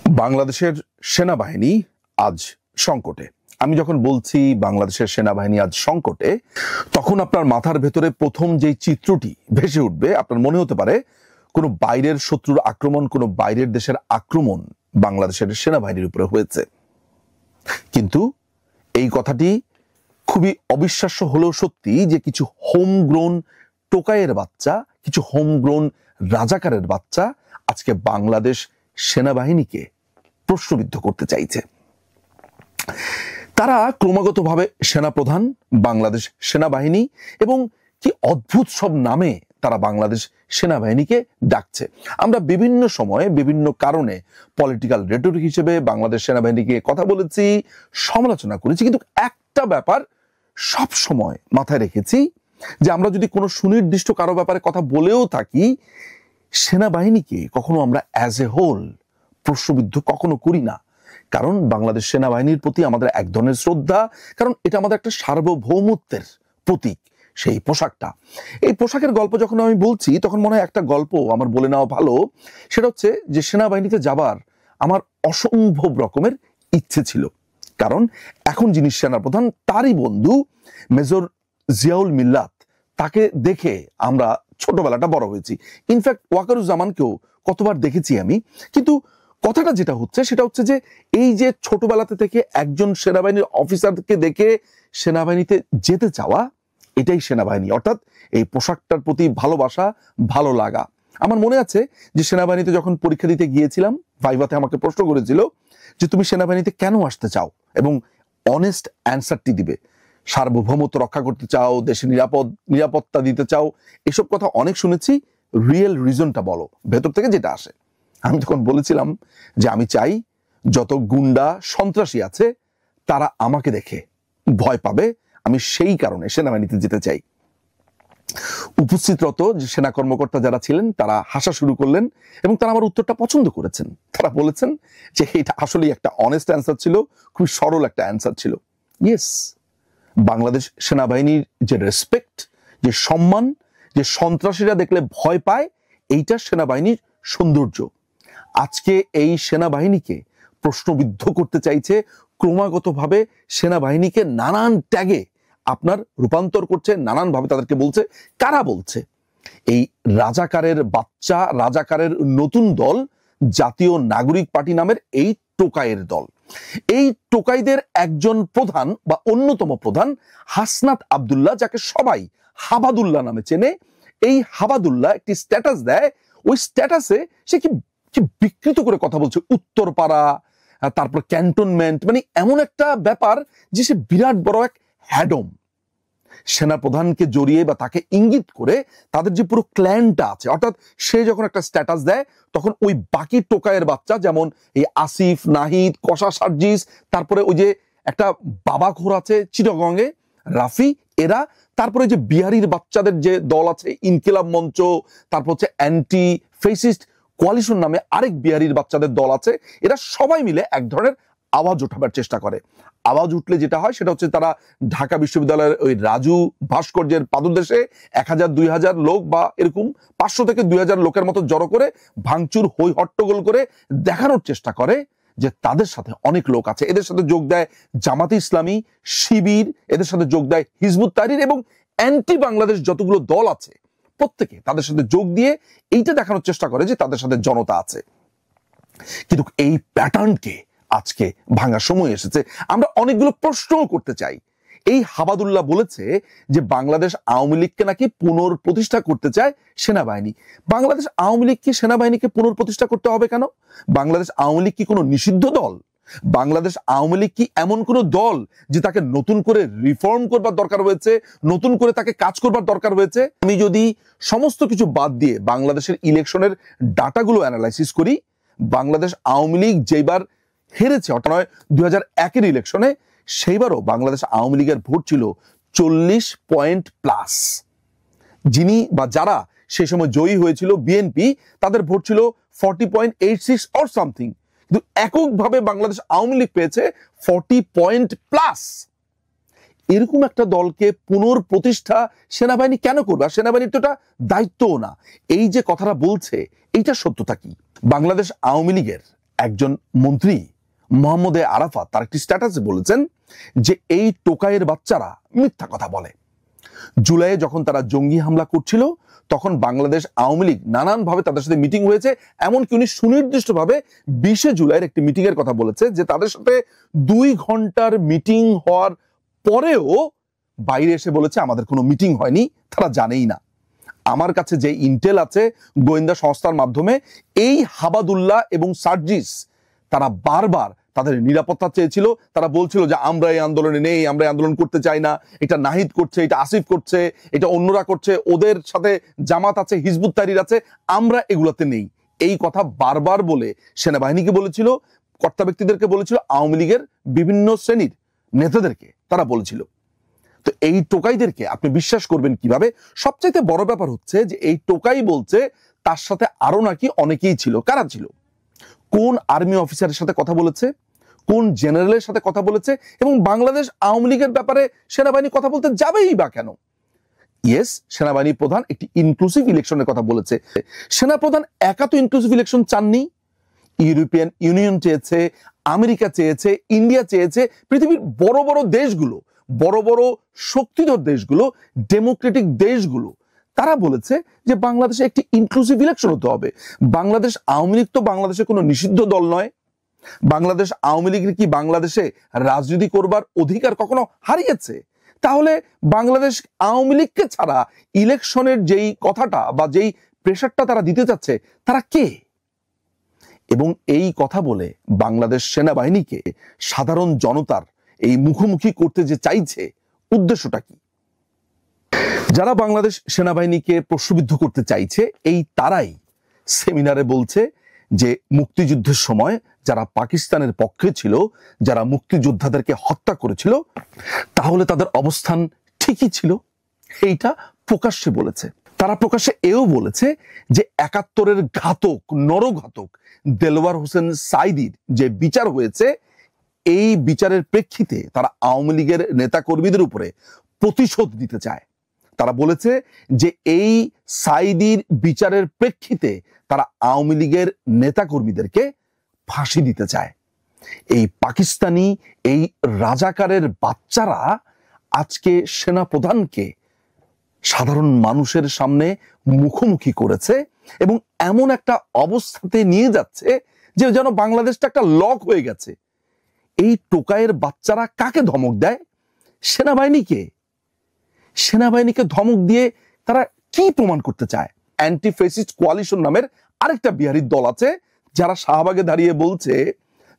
বাংলাদেশের সেনাবাহিনী আজ সংকটে। আমি যখন বলছি বাংলাদেশের সেনাবাহিনী আজ সংকটে, তখন আপনার মাথার ভেতরে প্রথম যেই চিত্রটি ভেসে উঠবে, আপনার মনে হতে পারে কোনো বাইরের শত্রুর আক্রমণ, কোনো বাইরের দেশের আক্রমণ বাংলাদেশের সেনাবাহিনীর উপরে হয়েছে। কিন্তু এই কথাটি খুবই অবিশ্বাস্য হলেও সত্যি যে কিছু হোমগ্রোন টোকাইয়ের বাচ্চা, কিছু হোমগ্রোন রাজাকারের বাচ্চা আজকে বাংলাদেশ সেনাবাহিনীকে প্রশ্নবিদ্ধ করতে চাইছে। তারা ক্রমাগতভাবে সেনাপ্রধান, বাংলাদেশ সেনাবাহিনী এবং কি অদ্ভুত সব নামে তারা বাংলাদেশ সেনাবাহিনীকে ডাকছে। আমরা বিভিন্ন সময়ে বিভিন্ন কারণে পলিটিক্যাল রেটরিক হিসেবে বাংলাদেশ সেনাবাহিনীকে কথা বলেছি, সমালোচনা করেছি, কিন্তু একটা ব্যাপার সব সময় মাথায় রেখেছি যে আমরা যদি কোনো সুনির্দিষ্ট কারো ব্যাপারে কথা বলেও থাকি, সেনাবাহিনীকে কখনো আমরা অ্যাজ এ হোল প্রশ্নবিদ্ধ কখনো করি না। কারণ বাংলাদেশ সেনাবাহিনীর প্রতি আমাদের এক ধরনের শ্রদ্ধা, কারণ এটা আমাদের একটা সার্বভৌমত্বের প্রতীক। সেই পোশাকটা, এই পোশাকের গল্প যখন আমি বলছি তখন মনে হয় একটা গল্প আমার বলে নেওয়া ভালো। সেটা হচ্ছে যে সেনাবাহিনীতে যাবার আমার অসম্ভব রকমের ইচ্ছে ছিল, কারণ এখন যিনি সেনাপ্রধান তারই বন্ধু মেজর জিয়াউল মিল্লাত, তাকে দেখে আমরা ছোটবেলাটা বড় হয়েছি। ইনফ্যাক্ট ওয়াকারুজ্জামানকেও কতবার দেখেছি আমি। কিন্তু কথাটা যেটা হচ্ছে সেটা হচ্ছে যে এই যে ছোটবেলাতে থেকে একজন সেনাবাহিনীর অফিসারকে দেখে সেনাবাহিনীতে যেতে চাওয়া, এটাই সেনাবাহিনী। অর্থাৎ এই পোশাকটার প্রতি ভালোবাসা, ভালো লাগা। আমার মনে আছে যে সেনাবাহিনীতে যখন পরীক্ষা দিতে গিয়েছিলাম, ভাইভাতে আমাকে প্রশ্ন করেছিল যে তুমি সেনাবাহিনীতে কেন আসতে চাও, এবং অনেস্ট অ্যান্সারটি দিবে। সার্বভৌমত্ব রক্ষা করতে চাও, দেশে নিরাপত্তা দিতে চাও, এসব কথা অনেক শুনেছি। রিয়েল রিজনটা বলো, ভেতর থেকে যেটা আসে। আমি তখন বলেছিলাম যে আমি চাই যত গুন্ডা সন্ত্রাসী আছে তারা আমাকে দেখে ভয় পাবে, আমি সেই কারণে সেনাবাহিনীতে যেতে চাই। উপস্থিতরত যে সেনা কর্মকর্তা যারা ছিলেন তারা হাসা শুরু করলেন এবং তারা আমার উত্তরটা পছন্দ করেছেন। তারা বলেছেন যে এটা আসলেই একটা অনেস্ট অ্যান্সার ছিল, খুব সরল একটা অ্যান্সার ছিল। ইয়েস, বাংলাদেশ সেনাবাহিনীর যে রেসপেক্ট, যে সম্মান, যে সন্ত্রাসীরা দেখলে ভয় পায়, এইটা সেনাবাহিনীর সৌন্দর্য। আজকে এই সেনাবাহিনীকে প্রশ্নবিদ্ধ করতে চাইছে, ক্রমাগতভাবে সেনাবাহিনীকে নানান ট্যাগে আপনার রূপান্তর করছে, নানানভাবে তাদেরকে বলছে। কারা বলছে? এই রাজাকারের বাচ্চা, রাজাকারের নতুন দল, জাতীয় নাগরিক পার্টি নামের এই টোকাইয়ের দল। এই টোকাইদের একজন প্রধান বা অন্যতম প্রধান হাসনাত আব্দুল্লাহ, যাকে সবাই হাবাদুল্লাহ নামে চেনে। এই হাবাদুল্লাহ একটি স্ট্যাটাস দেয়, ওই স্ট্যাটাসে সে কি বিকৃত করে কথা বলছে, উত্তরপাড়া, তারপর ক্যান্টনমেন্ট, মানে এমন একটা ব্যাপার যে সে বিরাট বড় এক হ্যাডম। সেনাপ্রধানকে জড়িয়ে বা তাকে ইঙ্গিত করে তাদের যে পুরো ক্ল্যানটা আছে, অর্থাৎ সে যখন একটা স্ট্যাটাস দেয় তখন ওই বাকি টোকাইয়ের বাচ্চা, যেমন এই আসিফ, নাহিদ, কষা সার্জিস, তারপরে ওই যে একটা বাবাখোর আছে চিটাগংয়ে, রাফি, এরা, তারপরে যে বিহারির বাচ্চাদের যে দল আছে ইনকিলাব মঞ্চ, তারপর হচ্ছে অ্যান্টি ফেসিস্ট কোয়ালিশন নামে আরেক বিহারির বাচ্চাদের দল আছে, এরা সবাই মিলে এক ধরনের আওয়াজ ওঠাবার চেষ্টা করে। আওয়াজ উঠলে যেটা হয় সেটা হচ্ছে তারা ঢাকা বিশ্ববিদ্যালয়ের ওই রাজু ভাস্কর্যের পাদদেশে 1000-2000 লোক বা এরকম 500 থেকে 2000 লোকের মতো জড়ো করে ভাঙচুর, হই হট্টগোল করে দেখানোর চেষ্টা করে যে তাদের সাথে অনেক লোক আছে। এদের সাথে যোগ দেয় জামাতে ইসলামী, শিবির, এদের সাথে যোগ দেয় হিজবুত তাহরির এবং অ্যান্টি বাংলাদেশ যতগুলো দল আছে প্রত্যেকে তাদের সাথে যোগ দিয়ে এইটা দেখানোর চেষ্টা করে যে তাদের সাথে জনতা আছে। কিন্তু এই প্যাটার্নকে আজকে ভাঙার সময় এসেছে। আমরা অনেকগুলো প্রশ্নও করতে চাই। এই হাবাদুল্লাহ বলেছে যে বাংলাদেশ আওয়ামী লীগকে নাকি পুনঃপ্রতিষ্ঠা করতে চায় সেনাবাহিনী। বাংলাদেশ আওয়ামী লীগ কি সেনাবাহিনীকে পুনঃপ্রতিষ্ঠা করতে হবে কেন? বাংলাদেশ আওয়ামী লীগ কি কোনো নিষিদ্ধ দল? বাংলাদেশ আওয়ামী লীগ কি এমন কোনো দল যে তাকে নতুন করে রিফর্ম করবার দরকার হয়েছে, নতুন করে তাকে কাজ করবার দরকার হয়েছে? আমি যদি সমস্ত কিছু বাদ দিয়ে বাংলাদেশের ইলেকশনের ডাটাগুলো অ্যানালাইসিস করি, বাংলাদেশ আওয়ামী লীগ যেবার হেরেছে, অর্থাৎ 2001-এর ইলেকশনে, সেইবারও বাংলাদেশ আওয়ামী লীগের ভোট ছিল 40 পয়েন্ট প্লাস। যিনি বা যারা সেই সময় জয়ী হয়েছিল বিএনপি, তাদের ভোট ছিল 40.86 অর সামথিং। কিন্তু এককভাবে বাংলাদেশ আওয়ামী লীগ পেয়েছে 40 পয়েন্ট প্লাস। এরকম একটা দলকে পুনঃপ্রতিষ্ঠা সেনাবাহিনী কেন করবে? আর সেনাবাহিনীর তো এটা দায়িত্বও না। এই যে কথাটা বলছে এইটা সত্যতা কি? বাংলাদেশ আওয়ামী লীগের একজন মন্ত্রী মোহাম্মদ আরাফাত তার একটি স্ট্যাটাসে বলেছেন যে এই টোকাইয়ের বাচ্চারা মিথ্যা কথা বলে। জুলাইয়ে যখন তারা জঙ্গি হামলা করছিল তখন বাংলাদেশ আওয়ামী লীগ নানানভাবে তাদের সাথে মিটিং হয়েছে, এমনকি উনি সুনির্দিষ্টভাবে 20 জুলাইয়ের একটি মিটিং এর কথা বলেছে যে তাদের সাথে 2 ঘন্টার মিটিং হওয়ার পরেও বাইরে এসে বলেছে আমাদের কোনো মিটিং হয়নি, তারা জানেই না। আমার কাছে যে ইন্টেল আছে গোয়েন্দা সংস্থার মাধ্যমে, এই হাবাদুল্লাহ এবং সার্জিস তারা বারবার তাদের নিরাপত্তা চেয়েছিল। তারা বলছিল যে আমরা এই আন্দোলনে নেই, আমরা এই আন্দোলন করতে চাই না, এটা নাহিদ করছে, এটা আসিফ করছে, এটা অন্যরা করছে, ওদের সাথে জামাত আছে, হিজবুত তাহরির আছে, আমরা এগুলোতে নেই। এই কথা বারবার বলে সেনাবাহিনীকে বলেছিল, কর্তা ব্যক্তিদেরকে বলেছিল, আওয়ামী লীগের বিভিন্ন শ্রেণীর নেতাদেরকে তারা বলেছিল। তো এই টোকাইদেরকে আপনি বিশ্বাস করবেন কিভাবে? সবচাইতে বড় ব্যাপার হচ্ছে যে এই টোকাই বলছে তার সাথে আরো নাকি অনেকেই ছিল। কারা ছিল? কোন আর্মি অফিসারের সাথে কথা বলেছে, কোন জেনারেলের সাথে কথা বলেছে, এবং বাংলাদেশ আওয়ামী লীগের ব্যাপারে সেনাবাহিনী কথা বলতে যাবেই বা কেন? ইয়েস, সেনাবাহিনী প্রধান একটি ইনক্লুসিভ ইলেকশনের কথা বলেছে। সেনাপ্রধান একা তো ইনক্লুসিভ ইলেকশন চাননি, ইউরোপিয়ান ইউনিয়ন চেয়েছে, আমেরিকা চেয়েছে, ইন্ডিয়া চেয়েছে, পৃথিবীর বড় বড় দেশগুলো, বড় বড় শক্তিধর দেশগুলো, ডেমোক্রেটিক দেশগুলো, তারা বলেছে যে বাংলাদেশে একটি ইনক্লুসিভ ইলেকশন হতে হবে। বাংলাদেশ আওয়ামী লীগ তো বাংলাদেশে কোনো নিষিদ্ধ দল নয়। বাংলাদেশ আওয়ামী লীগের কি বাংলাদেশে রাজনীতি করবার অধিকার কখনো হারিয়েছে? তাহলে বাংলাদেশ আওয়ামী লীগকে ছাড়া ইলেকশনের যেই কথাটা বা যেই প্রেশারটা তারা দিতে চাচ্ছে, তারা কে? এবং এই কথা বলে বাংলাদেশ সেনাবাহিনীকে সাধারণ জনতার এই মুখোমুখি করতে যে চাইছে, উদ্দেশ্যটা কি? যারা বাংলাদেশ সেনাবাহিনীকে প্রশ্নবিদ্ধ করতে চাইছে, এই তারাই সেমিনারে বলছে যে মুক্তিযুদ্ধের সময় যারা পাকিস্তানের পক্ষে ছিল, যারা মুক্তিযোদ্ধাদেরকে হত্যা করেছিল, তাহলে তাদের অবস্থান ঠিকই ছিল। এইটা প্রকাশ্যে বলেছে। তারা প্রকাশ্যে এও বলেছে যে 71-এর ঘাতক, নরঘাতক দেলোয়ার হোসেন সাঈদীর যে বিচার হয়েছে, এই বিচারের প্রেক্ষিতে তারা আওয়ামী লীগের নেতাকর্মীদের উপরে প্রতিশোধ নিতে চায়। তারা বলেছে যে এই সাঈদীর বিচারের প্রেক্ষিতে তারা আওয়ামী লীগের নেতাকর্মীদেরকে ফাঁসি দিতে চায়। এই পাকিস্তানি, এই রাজাকারের বাচ্চারা আজকে সেনাপ্রধানকে সাধারণ মানুষের সামনে মুখোমুখি করেছে এবং এমন একটা অবস্থাতে নিয়ে যাচ্ছে যে যেন বাংলাদেশটা একটা লক হয়ে গেছে। এই টোকাইয়ের বাচ্চারা কাকে ধমক দেয়? সেনাবাহিনীকে। সেনাবাহিনীকে ধমক দিয়ে তারা কি প্রমাণ করতে চায়? অ্যান্টি ফেসিস্ট কোয়ালিশন নামের আরেকটা বিহারি দল আছে, যারা শাহবাগে দাঁড়িয়ে বলছে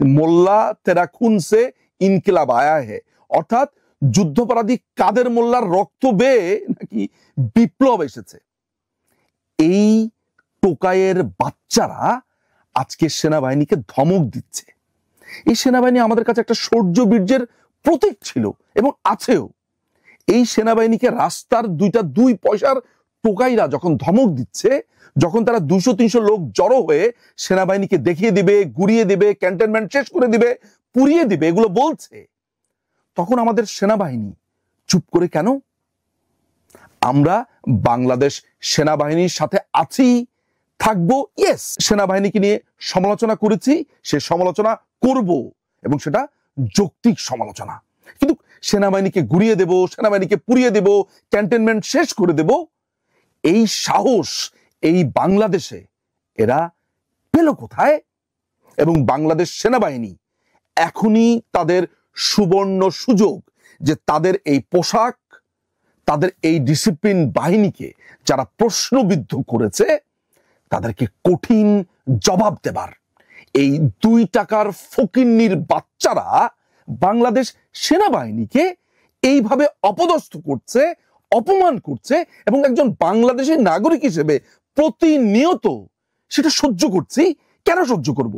মোল্লা তেরা খুন সে ইনকিলাব আয়া হে, অর্থাৎ যুদ্ধপরাধী কাদের মোল্লার রক্ত বেয়ে নাকি বিপ্লব এসেছে। এই টোকাইয়ের বাচ্চারা আজকে সেনাবাহিনীকে ধমক দিচ্ছে। এই সেনাবাহিনী আমাদের কাছে একটা শৌর্য বীর্যের প্রতীক ছিল এবং আছেও। এই সেনাবাহিনীকে রাস্তার 2 পয়সার টোকাইরা যখন ধমক দিচ্ছে, যখন তারা 200-300 লোক জড়ো হয়ে সেনাবাহিনীকে দেখিয়ে দিবে, গুড়িয়ে দিবে, ক্যান্টনমেন্ট শেষ করে দিবে, পুড়িয়ে দিবে, এগুলো বলছে, তখন আমাদের সেনাবাহিনী চুপ করে কেন? আমরা বাংলাদেশ সেনাবাহিনীর সাথে আছি, থাকবো। ইয়েস, সেনাবাহিনীকে নিয়ে সমালোচনা করেছি, সে সমালোচনা করব এবং সেটা যৌক্তিক সমালোচনা। কিন্তু সেনাবাহিনীকে গুড়িয়ে দেব, সেনাবাহিনীকে পুড়িয়ে দেব, ক্যান্টনমেন্ট শেষ করে দেব, এই সাহস এই বাংলাদেশে এরা পেল কোথায়? এবং বাংলাদেশ সেনাবাহিনী এখনই তাদের সুবর্ণ সুযোগ যে তাদের এই পোশাক, তাদের এই ডিসিপ্লিন বাহিনীকে যারা প্রশ্নবিদ্ধ করেছে, তাদেরকে কঠিন জবাব দেবার। এই 2 টাকার ফকিন্নির বাচ্চারা বাংলাদেশ সেনাবাহিনীকে এইভাবে অপদস্থ করছে, অপমান করছে এবং একজন বাংলাদেশের নাগরিক হিসেবে প্রতিনিয়ত সেটা সহ্য করছি। কেন সহ্য করব?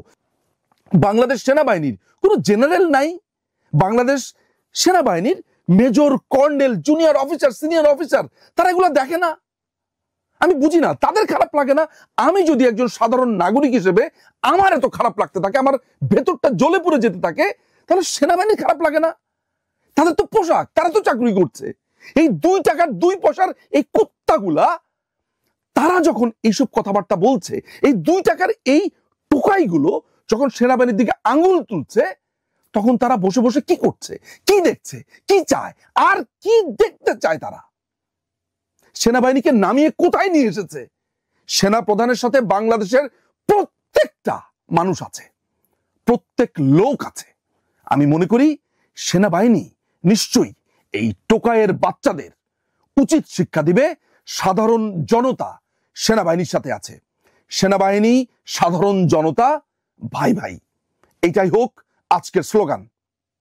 বাংলাদেশ সেনাবাহিনীর কোনো জেনারেল নাই, বাংলাদেশ সেনাবাহিনীর major, colonel, junior officer, senior officer, তারা এগুলো দেখে না। আমি বুঝি না, তাদের খারাপ লাগে না? আমি যদি একজন সাধারণ নাগরিক হিসেবে আমার এত খারাপ লাগতে থাকে, আমার ভেতরটা জ্বলে পড়ে যেতে থাকে, তাহলে সেনাবাহিনী খারাপ লাগে না? তাদের তো পোশাক, তারা তো চাকরি করছে। এই 2 টাকার 2 পয়সার এই কুত্তাগুলা তারা যখন এইসব কথাবার্তা বলছে, এই 2 টাকার এই টোকাইগুলো যখন সেনাবাহিনীর দিকে আঙুল তুলছে তখন তারা বসে বসে কি করছে, কি দেখছে, কি চায়, আর কি দেখতে চায় তারা? সেনাবাহিনীকে নামিয়ে কোথায় নিয়ে এসেছে? সেনা প্রধানের সাথে বাংলাদেশের প্রত্যেকটা মানুষ আছে, প্রত্যেক লোক আছে। আমি মনে করি সেনাবাহিনী নিশ্চয়ই এই টোকাইয়ের বাচ্চাদের উচিত শিক্ষা দিবে। সাধারণ জনতা সেনাবাহিনীর সাথে আছে, সেনাবাহিনী সাধারণ জনতা ভাই ভাই। এটাই হোক আজকের স্লোগান।